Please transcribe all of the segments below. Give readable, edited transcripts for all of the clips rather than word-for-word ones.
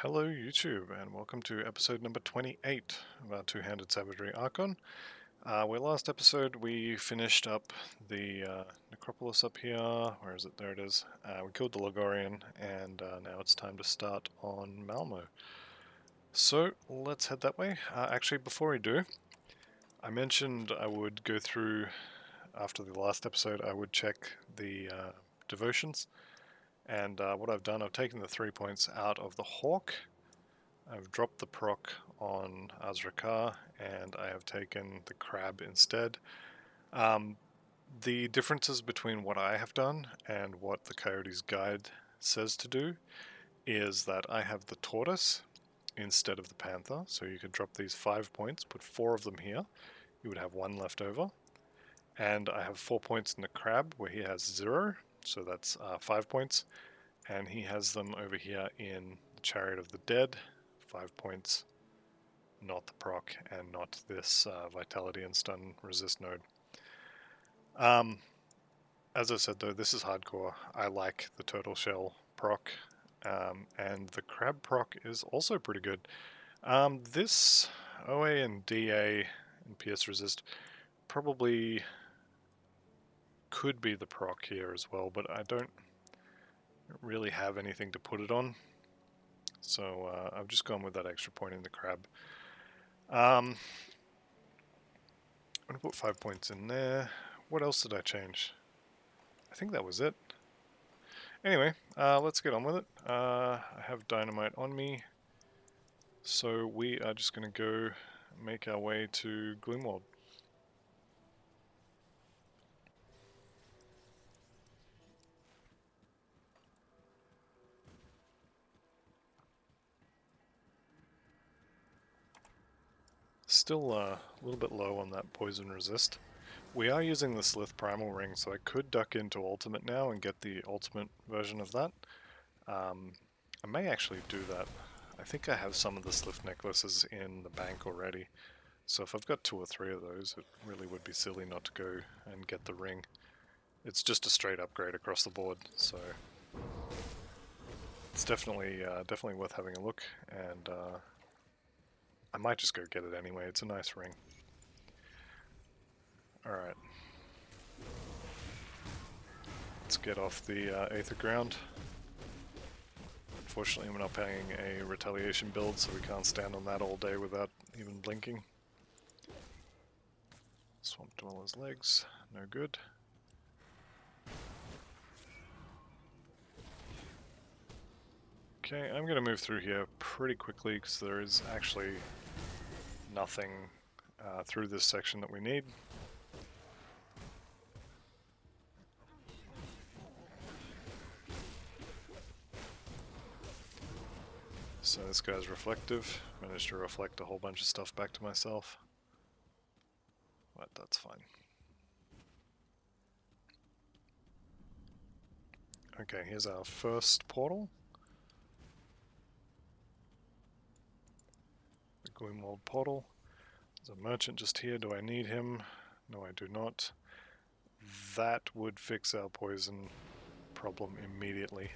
Hello YouTube, and welcome to episode number 28 of our two-handed Savagery Archon. Where last episode we finished up the necropolis up here. Where is it? There it is. We killed the Logorian, and now it's time to start on Malmo. So let's head that way. Actually, before we do, I mentioned I would go through, after the last episode, I would check the devotions. And what I've done, I've taken the 3 points out of the Hawk. I've dropped the proc on Azrakar, and I have taken the crab instead. The differences between what I have done and what the Coyote's Guide says to do is that I have the tortoise instead of the panther, so you could drop these 5 points, put 4 of them here, you would have 1 left over. And I have 4 points in the crab where he has 0, so that's 5 points, and he has them over here in the Chariot of the Dead, 5 points, not the proc, and not this vitality and stun resist node. As I said though, this is hardcore. I like the turtle shell proc, and the crab proc is also pretty good. This OA and DA and PS resist probably could be the proc here as well, but I don't really have anything to put it on, so I've just gone with that extra point in the crab. I'm going to put 5 points in there. What else did I change? I think that was it. Anyway, let's get on with it. I have dynamite on me, so we are just going to go make our way to Gloomwald. Still a little bit low on that poison resist. We are using the Slith Primal Ring, so I could duck into Ultimate now and get the Ultimate version of that. I may actually do that. I think I have some of the Slith necklaces in the bank already, so if I've got 2 or 3 of those, it really would be silly not to go and get the ring. It's just a straight upgrade across the board, so it's definitely worth having a look, and I might just go get it anyway. It's a nice ring. Alright. Let's get off the Aether Ground. Unfortunately, we're not paying a retaliation build, so we can't stand on that all day without even blinking. Swamp Dweller's legs, no good. Okay, I'm going to move through here pretty quickly because there is actually nothing through this section that we need. So this guy's reflective. Managed to reflect a whole bunch of stuff back to myself. But that's fine. Okay, here's our first portal. The Gloomwald portal. There's a merchant just here. Do I need him? No, I do not. That would fix our poison problem immediately.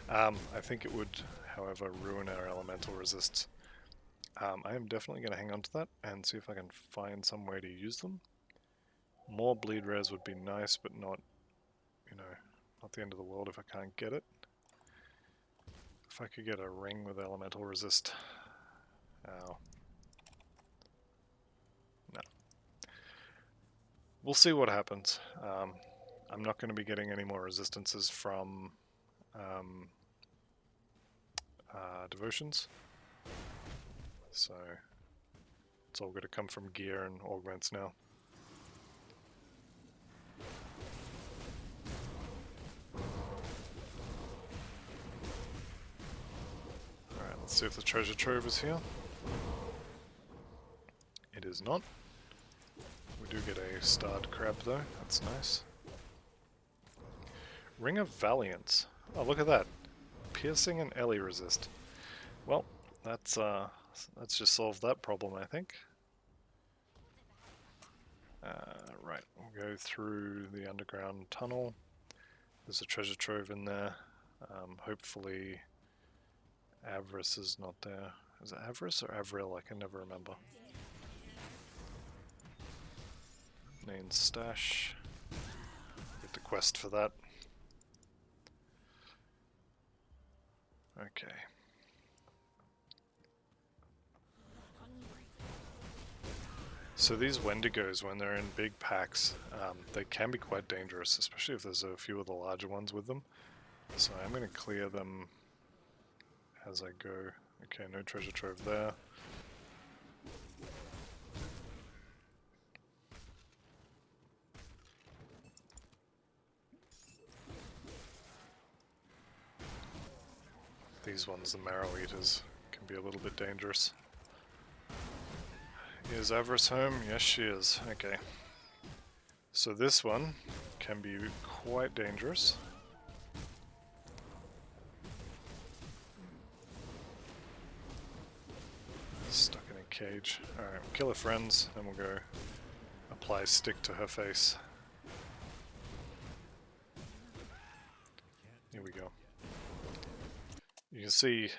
I think it would, however, ruin our elemental resists. I am definitely going to hang on to that and see if I can find some way to use them. More bleed res would be nice, but not, not the end of the world if I can't get it. If I could get a ring with elemental resist. Ow. No. We'll see what happens. I'm not going to be getting any more resistances from devotions. So it's all going to come from gear and augments now. Alright, let's see if the treasure trove is here. It is not. We do get a starred crab though, that's nice. Ring of Valiance. Oh, look at that. Piercing and Ellie resist. Well, let's just solve that problem, I think. Right, we'll go through the underground tunnel. There's a treasure trove in there. Hopefully Avarice is not there. Is it Avarice or Avril? I can never remember. Nane's stash. Get the quest for that. Okay. So these Wendigos, when they're in big packs, they can be quite dangerous, especially if there's a few of the larger ones with them. So I'm going to clear them as I go. Okay, no treasure trove there. These ones, the Marrow Eaters, can be a little bit dangerous. Is Avarice home? Yes, she is. Okay. So this one can be quite dangerous. Stuck in a cage. Alright, kill her friends, then we'll go apply stick to her face. Here we go. You can see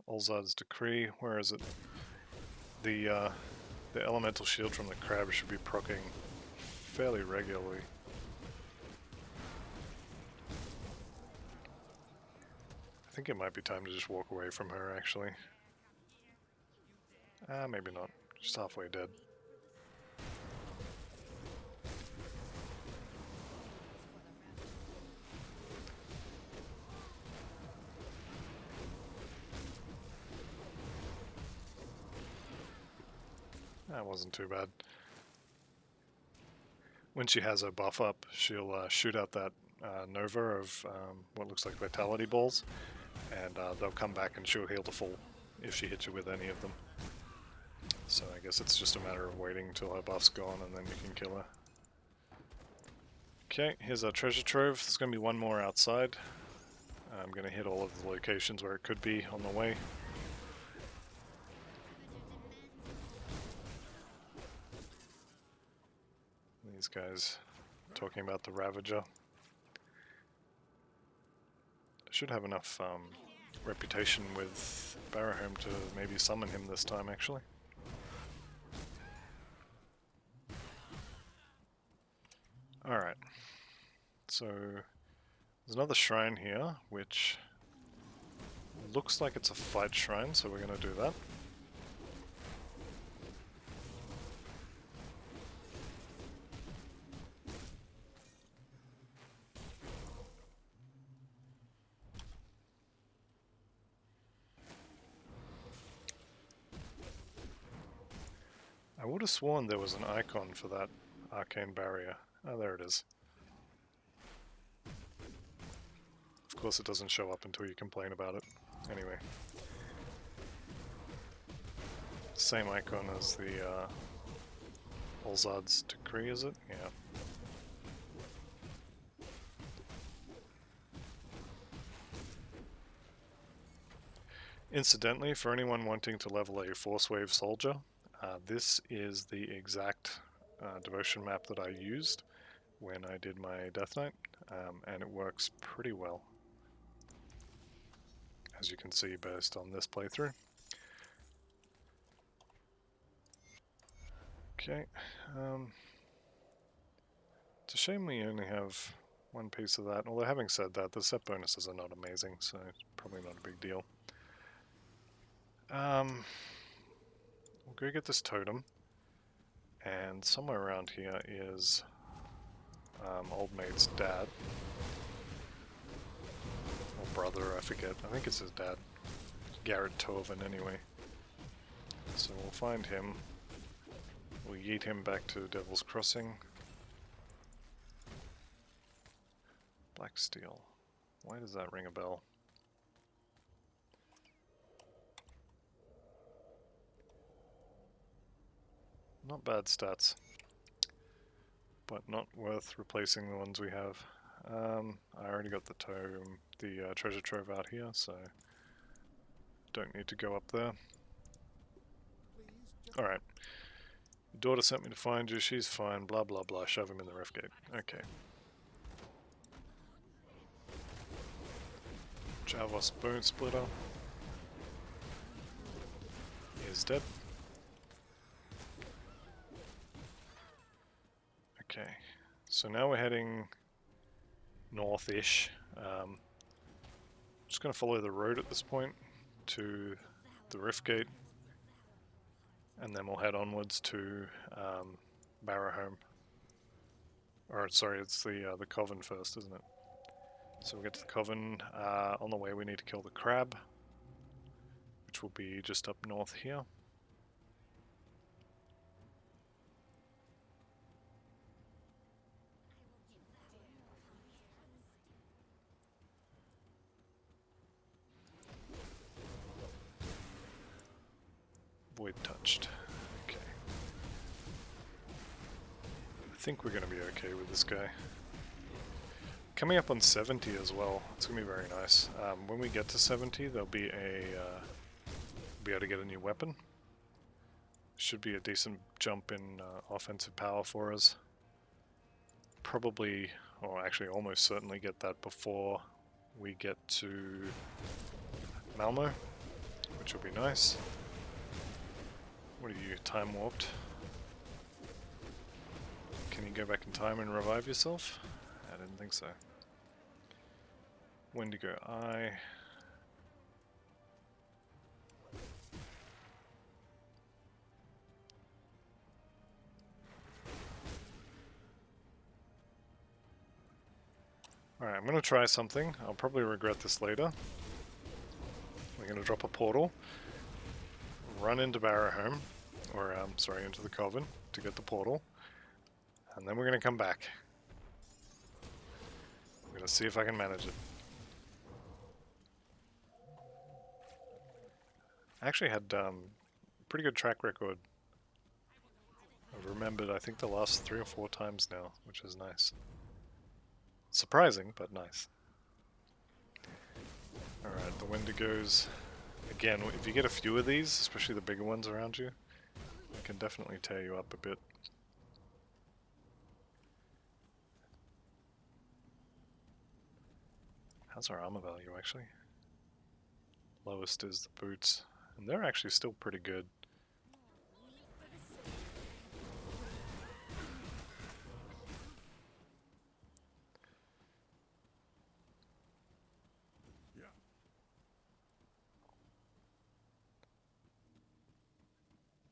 Ulzad's Decree. Where is it? The elemental shield from the crab should be proccing fairly regularly. I think it might be time to just walk away from her, actually. Maybe not. She's halfway dead. That wasn't too bad. When she has her buff up, she'll shoot out that Nova of what looks like vitality balls, and they'll come back and she'll heal to full if she hits you with any of them. So I guess it's just a matter of waiting till her buff's gone and then you can kill her. Okay, here's our treasure trove. There's going to be one more outside. I'm going to hit all of the locations where it could be on the way. These guys talking about the Ravager. I should have enough reputation with Barrowhome to maybe summon him this time, actually. Alright. So, there's another shrine here, which looks like it's a fight shrine, so we're going to do that. I would have sworn there was an icon for that arcane barrier. Oh, there it is. Of course it doesn't show up until you complain about it. Anyway. Same icon as the Ulzad's Decree, is it? Yeah. Incidentally, for anyone wanting to level a Force Wave Soldier, this is the exact devotion map that I used when I did my Death Knight, and it works pretty well, as you can see based on this playthrough. Okay, it's a shame we only have one piece of that, although having said that, the set bonuses are not amazing, so it's probably not a big deal. We'll go get this totem, and somewhere around here is Old Maid's dad. Or brother, I forget. I think it's his dad. Garrett Torvin, anyway. So we'll find him. We'll yeet him back to Devil's Crossing. Black Steel. Why does that ring a bell? Not bad stats, but not worth replacing the ones we have. I already got the treasure trove out here, so don't need to go up there. Alright. Your daughter sent me to find you, she's fine, blah blah blah, shove him in the rift gate. Okay. Javos Bone Splitter. is dead. Okay, so now we're heading north-ish. Just going to follow the road at this point to the Rift Gate, and then we'll head onwards to Barrowhome. Or sorry, it's the Coven first, isn't it? So we'll get to the Coven. On the way we need to kill the crab, which will be just up north here. Void touched. Okay. I think we're going to be okay with this guy. Coming up on 70 as well. It's going to be very nice. When we get to 70, there'll be be able to get a new weapon. Should be a decent jump in offensive power for us. Probably, or actually almost certainly get that before we get to Malmo, which will be nice. What are you, time warped? Can you go back in time and revive yourself? I didn't think so. Wendigo Eye. Alright, I'm going to try something. I'll probably regret this later. We're going to drop a portal, run into Barrowhome, or sorry, into the Coven to get the portal, and then we're going to come back. I'm going to see if I can manage it. I actually had pretty good track record. I've remembered, I think, the last 3 or 4 times now, which is nice. Surprising, but nice. Alright, the Wendigos. Again, if you get a few of these, especially the bigger ones around you, they can definitely tear you up a bit. How's our armor value, actually? Lowest is the boots, and they're actually still pretty good.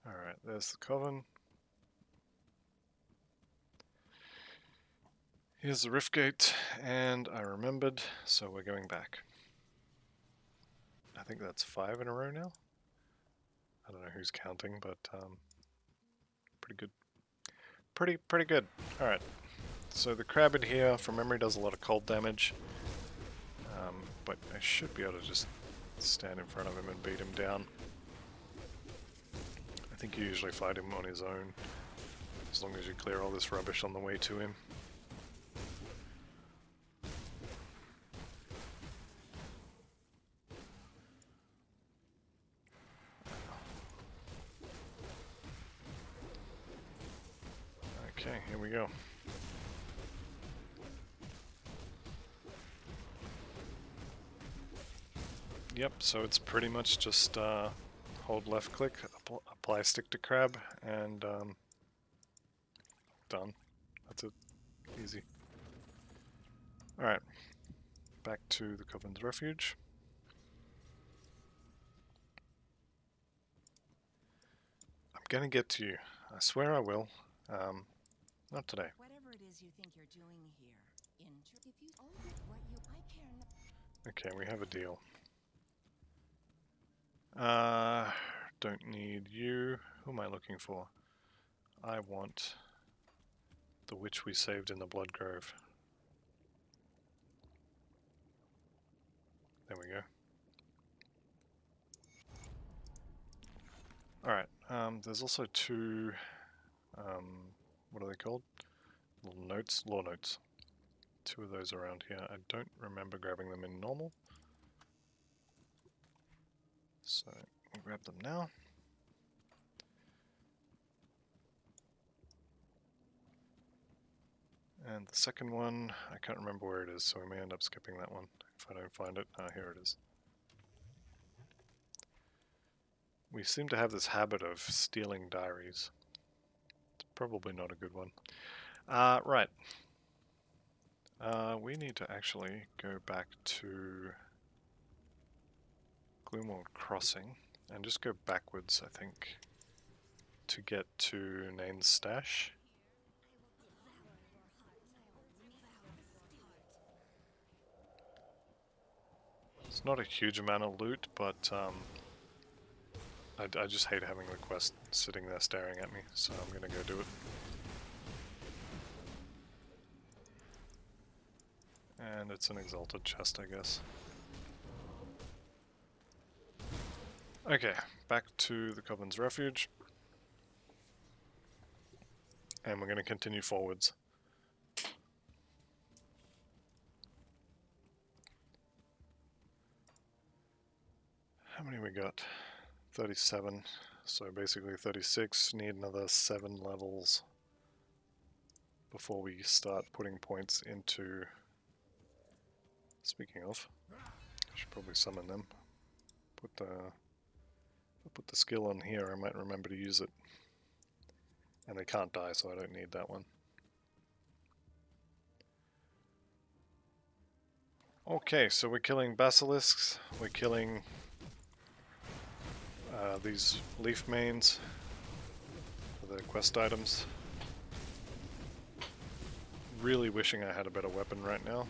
Alright, there's the Coven. Here's the Rift Gate, and I remembered, so we're going back. I think that's 5 in a row now. I don't know who's counting, but pretty good. Pretty good. Alright, so the crab in here, from memory, does a lot of cold damage. But I should be able to just stand in front of him and beat him down. I think you usually fight him on his own, as long as you clear all this rubbish on the way to him. Okay, here we go. Yep, so it's pretty much just hold left click, apply stick to crab, and done. That's it. Easy. Alright, back to the Coven's Refuge. I'm gonna get to you. I swear I will. Not today. Whatever it is you think you're doing here, if you own it, what you I care not. Okay, we have a deal. Don't need you. Who am I looking for? I want the witch we saved in the Blood Grove. There we go. Alright, there's also 2, what are they called? Little notes? Law notes. 2 of those around here. I don't remember grabbing them in normal. So, we'll grab them now. And the second one, I can't remember where it is, so we may end up skipping that one if I don't find it. Ah, here it is. We seem to have this habit of stealing diaries. It's probably not a good one. Right. We need to actually go back to Gloomwald Crossing and just go backwards, I think, to get to Nain's stash. It's not a huge amount of loot, but I just hate having the quest sitting there staring at me, so I'm gonna go do it. And it's an exalted chest, I guess. Okay, back to the Coblin's Refuge. And we're going to continue forwards. How many we got? 37. So basically 36. Need another 7 levels before we start putting points into... Speaking of, I should probably summon them. Put the skill on here, I might remember to use it. And they can't die, so I don't need that one. Okay, so we're killing basilisks, we're killing these leaf mains for the quest items. Really wishing I had a better weapon right now.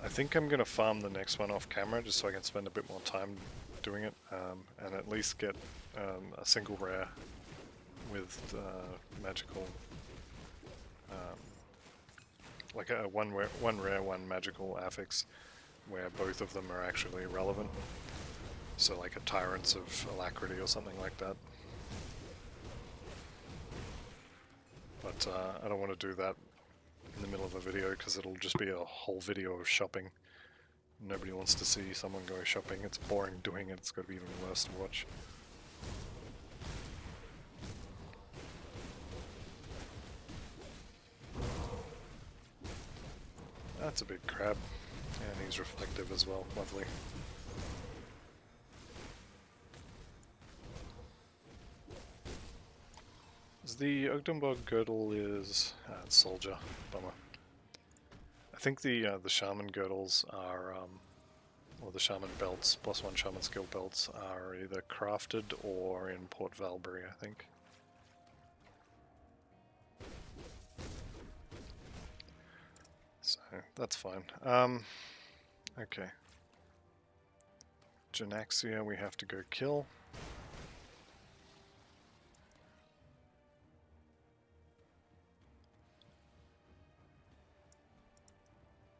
I think I'm going to farm the next one off camera just so I can spend a bit more time doing it and at least get a single rare with magical, like a one rare, one magical affix where both of them are actually relevant. So like a Tyrants of Alacrity or something like that. But I don't want to do that in the middle of a video because it'll just be a whole video of shopping. Nobody wants to see someone go shopping. It's boring doing it. It's got to be even worse to watch. That's a big crab. And he's reflective as well. Lovely. The Ugdenbog girdle is soldier. Bummer. I think the shaman girdles are, or the shaman belts, +1 shaman skill belts, are either crafted or in Port Valbury, I think. So that's fine. Okay. Genaxia we have to go kill.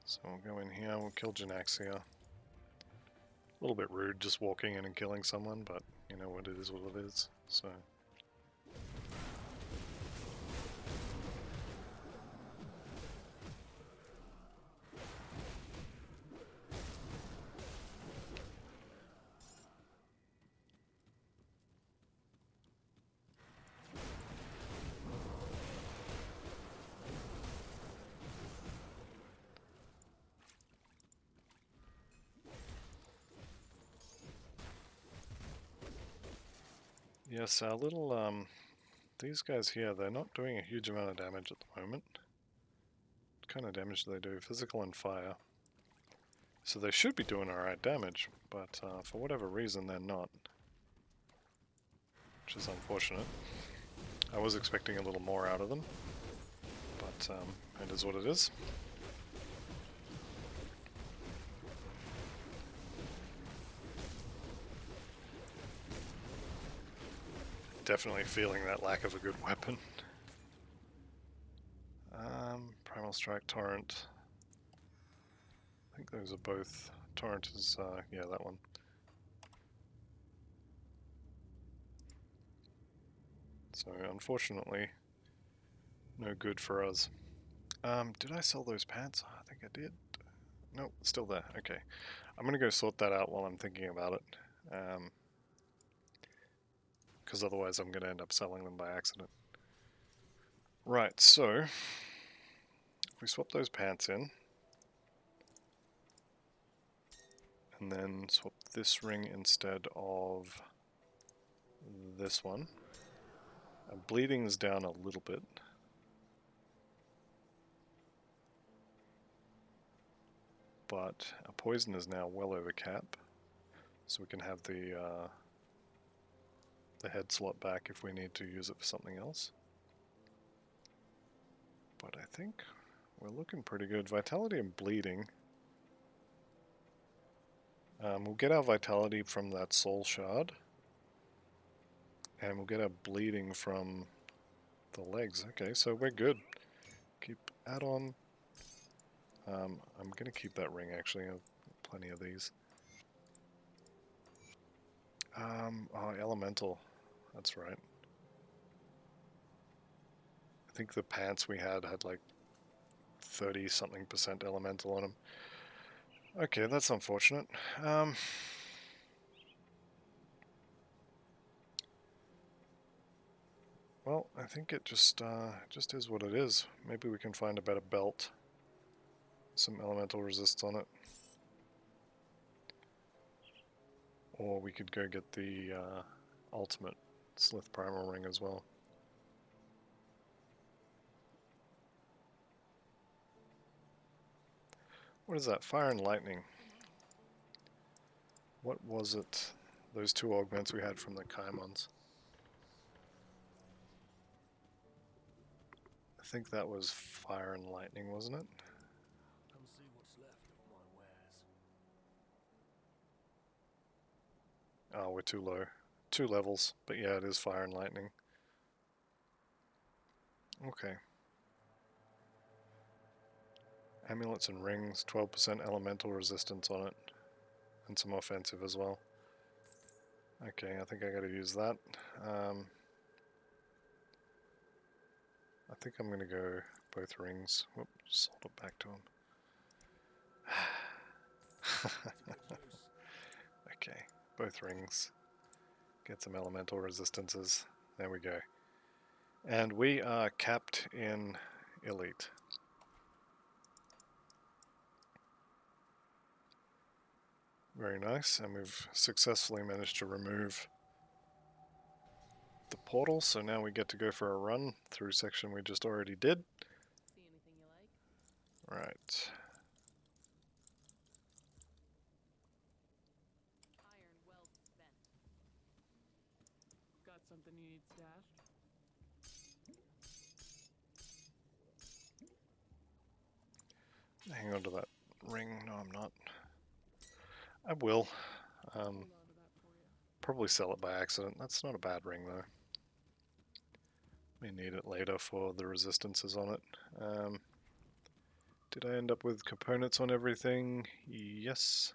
So we'll go in here, we'll kill Genaxia. A little bit rude just walking in and killing someone, but you know what, it is what it is, so... Yes, our little, these guys here, they're not doing a huge amount of damage at the moment. What kind of damage do they do? Physical and fire. So they should be doing alright damage, but for whatever reason they're not. Which is unfortunate. I was expecting a little more out of them, but it is what it is. Definitely feeling that lack of a good weapon. Primal Strike, Torrent. I think those are both. Torrent is, yeah, that one. So, unfortunately, no good for us. Did I sell those pants? I think I did. Nope, still there. Okay. I'm gonna go sort that out while I'm thinking about it. Because otherwise I'm going to end up selling them by accident. Right, so if we swap those pants in, and then swap this ring instead of this one. Bleeding's down a little bit. But our poison is now well over cap, so we can have the head slot back if we need to use it for something else. But I think we're looking pretty good. Vitality and bleeding. We'll get our vitality from that soul shard, and we'll get our bleeding from the legs. Okay, so we're good. Keep add-on. I'm going to keep that ring, actually. I have plenty of these. Oh, elemental. That's right. I think the pants we had like 30-something% elemental on them. Okay, that's unfortunate. Well, I think it just is what it is. Maybe we can find a better belt. Some elemental resists on it. Or we could go get the ultimate Slith Primal Ring as well. What is that? Fire and Lightning. What was it? Those two augments we had from the Kaimons. I think that was Fire and Lightning, wasn't it? Come see what's left of my wares. Oh, we're too low. 2 levels, but yeah, it is Fire and Lightning. Okay. Amulets and rings, 12% elemental resistance on it. And some offensive as well. Okay, I think I gotta use that. I think I'm gonna go both rings. Whoop, sold it back to him. Okay, both rings. Get some elemental resistances. There we go. And we are capped in Elite. Very nice, and we've successfully managed to remove the portal, so now we get to go for a run through section we just already did. See anything you like? Right. Iron well spent. Got something you need stashed? Hang on to that ring. No, I'm not. I will. Hold on to that for you. Probably sell it by accident. That's not a bad ring, though. May need it later for the resistances on it. Did I end up with components on everything? Yes.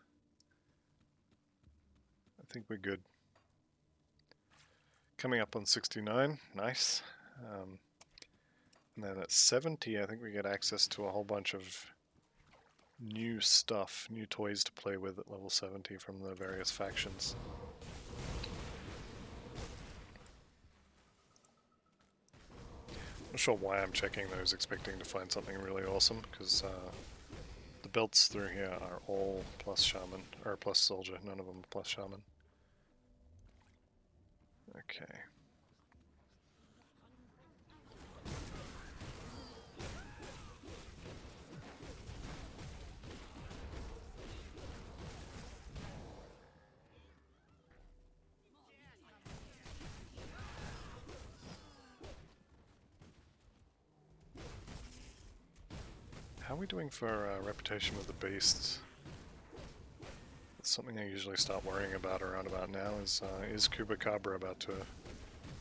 I think we're good. Coming up on 69. Nice. And then at 70, I think we get access to a whole bunch of new stuff, new toys to play with at level 70 from the various factions. Not sure why I'm checking those, expecting to find something really awesome, because the belts through here are all plus shaman, or plus soldier, none of them are plus shaman. Okay. How are we doing for reputation with the beasts? It's something I usually start worrying about around about now. Is Kubacabra about to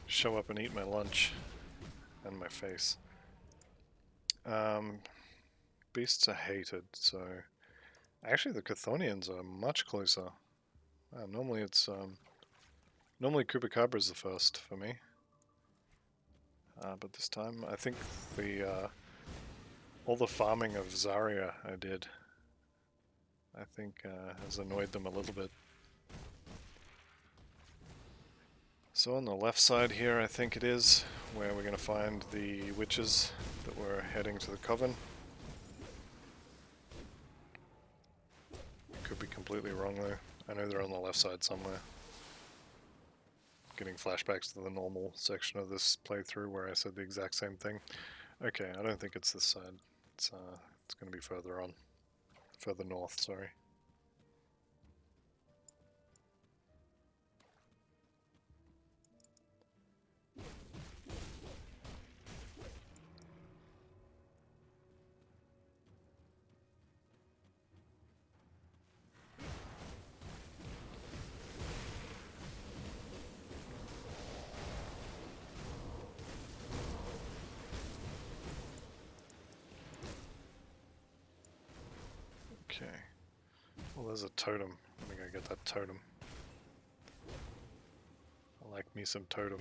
show up and eat my lunch and my face? Beasts are hated, so actually the Chthonians are much closer. Normally it's normally Kubacabra is the first for me, but this time I think the all the farming of Zarya I did, I think has annoyed them a little bit. So on the left side here, I think it is, where we're going to find the witches that were heading to the Coven. Could be completely wrong though. I know they're on the left side somewhere. Getting flashbacks to the normal section of this playthrough where I said the exact same thing. Okay, I don't think it's this side. It's going to be further on. Further north, sorry. Okay. Well, there's a totem. I'm gonna go get that totem. I like me some totem.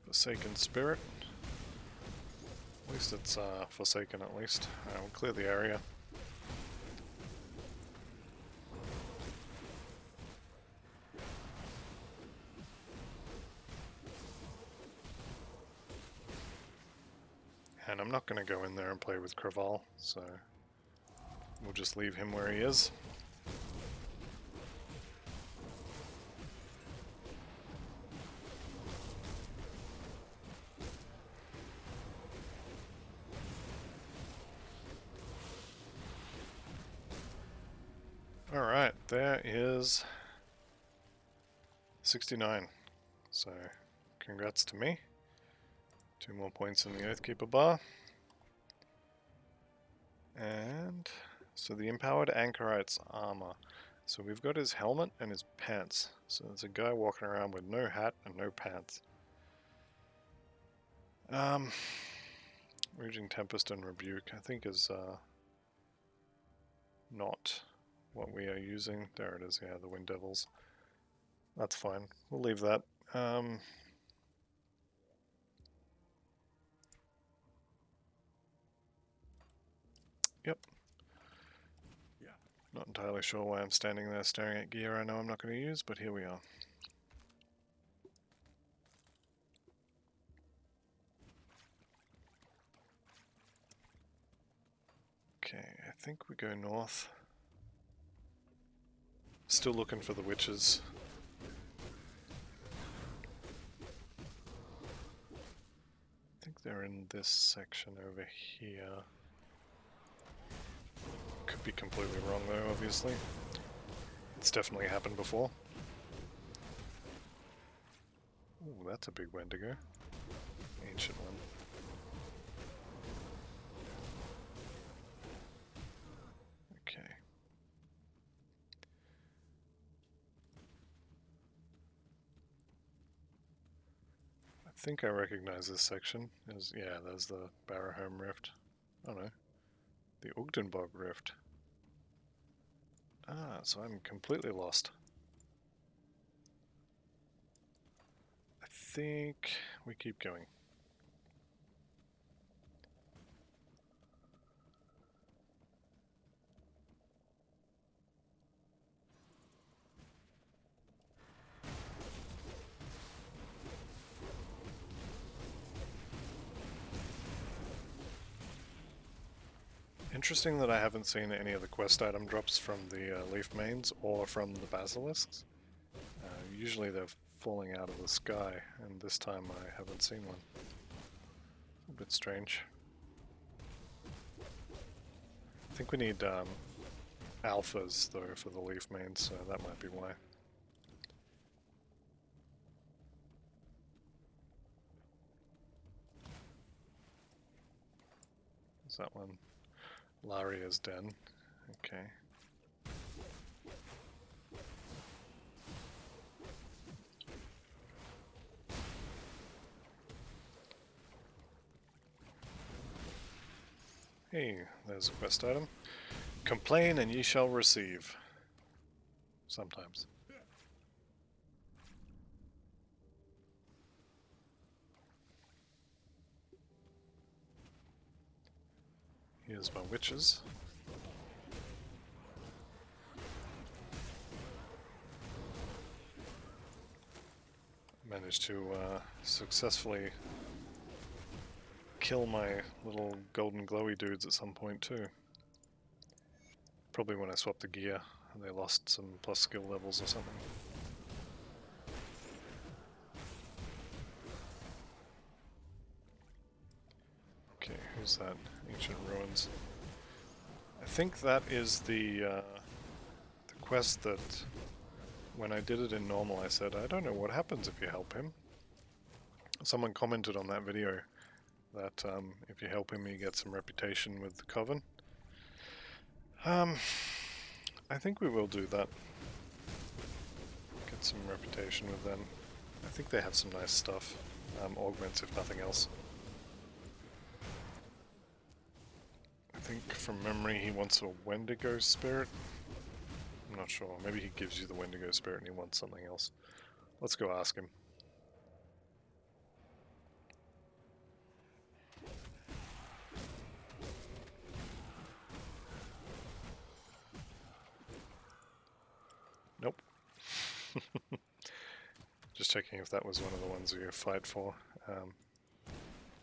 Forsaken Spirit. At least it's forsaken at least. We'll clear the area. And I'm not going to go in there and play with Craval, so we'll just leave him where he is. Alright, there is 69. So, congrats to me. 2 more points in the Oathkeeper bar. And so the Empowered Anchorite's armor. So we've got his helmet and his pants. So there's a guy walking around with no hat and no pants. Raging Tempest and Rebuke I think is not what we are using. There it is, yeah, the Wind Devils. That's fine. We'll leave that. Yep. Yeah. Not entirely sure why I'm standing there staring at gear I know I'm not going to use, but here we are. Okay, I think we go north. Still looking for the witches. I think they're in this section over here. Could be completely wrong though, obviously. It's definitely happened before. Ooh, that's a big Wendigo. Ancient one. Okay. I think I recognize this section. Yeah, there's the Barrowhome Rift. Oh no. The Ugdenbog Rift. Ah, so I'm completely lost. I think we keep going. Interesting that I haven't seen any of the quest item drops from the Leaf Mains or from the Basilisks. Usually they're falling out of the sky, and this time I haven't seen one. A bit strange. I think we need alphas though for the Leaf Mains, so that might be why. Is that one? Laria's Den. Okay. Hey, there's a quest item. Complain and ye shall receive. Sometimes. Here's my witches. Managed to successfully kill my little golden glowy dudes at some point too. Probably when I swap the gear, they lost some plus skill levels or something. Okay, who's that? Ancient Ruins. I think that is the quest that, when I did it in normal, I said, I don't know what happens if you help him. Someone commented on that video that if you help him, you get some reputation with the Coven. I think we will do that. Get some reputation with them. I think they have some nice stuff. Augments if nothing else. I think from memory he wants a Wendigo spirit. I'm not sure. Maybe he gives you the Wendigo spirit and he wants something else. Let's go ask him. Nope. Just checking if that was one of the ones you fight for.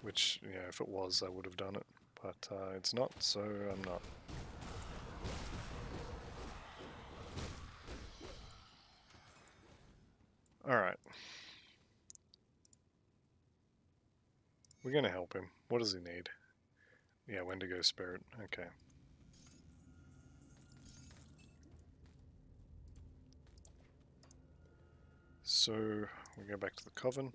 Which, yeah, if it was, I would have done it. But it's not, so I'm not. Alright. We're gonna help him. What does he need? Yeah, Wendigo spirit. Okay. So, we go back to the Coven.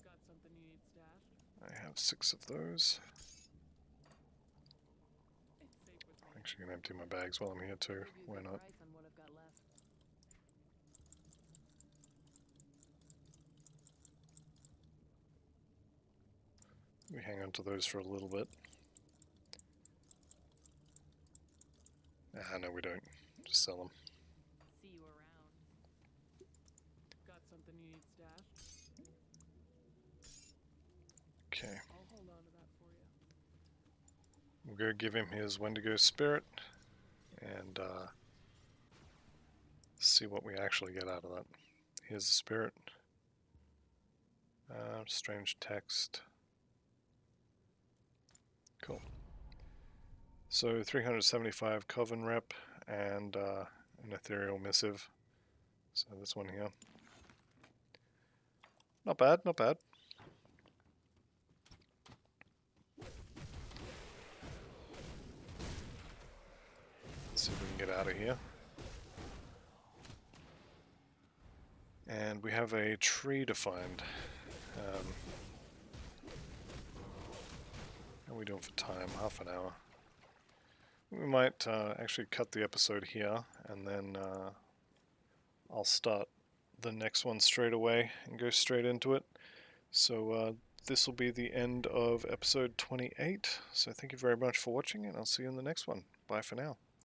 Got something you need stashed? I have 6 of those. It's safe with me. Actually gonna empty my bags while I'm here too. Give you a Why good not? price on what I've got left. We hang on to those for a little bit. Ah, no we don't. Just sell them. See you around. Got something you need stashed? Okay. I'll hold on to that for you. We'll go give him his Wendigo spirit and see what we actually get out of that. Here's the spirit. Strange text. Cool. So 375 Coven rep and an ethereal missive. So this one here. Not bad, not bad. Let's see if we can get out of here. And we have a tree to find. How are we doing for time? Half an hour. We might actually cut the episode here, and then I'll start the next one straight away and go straight into it. So this will be the end of episode 28. So thank you very much for watching, and I'll see you in the next one. Bye for now.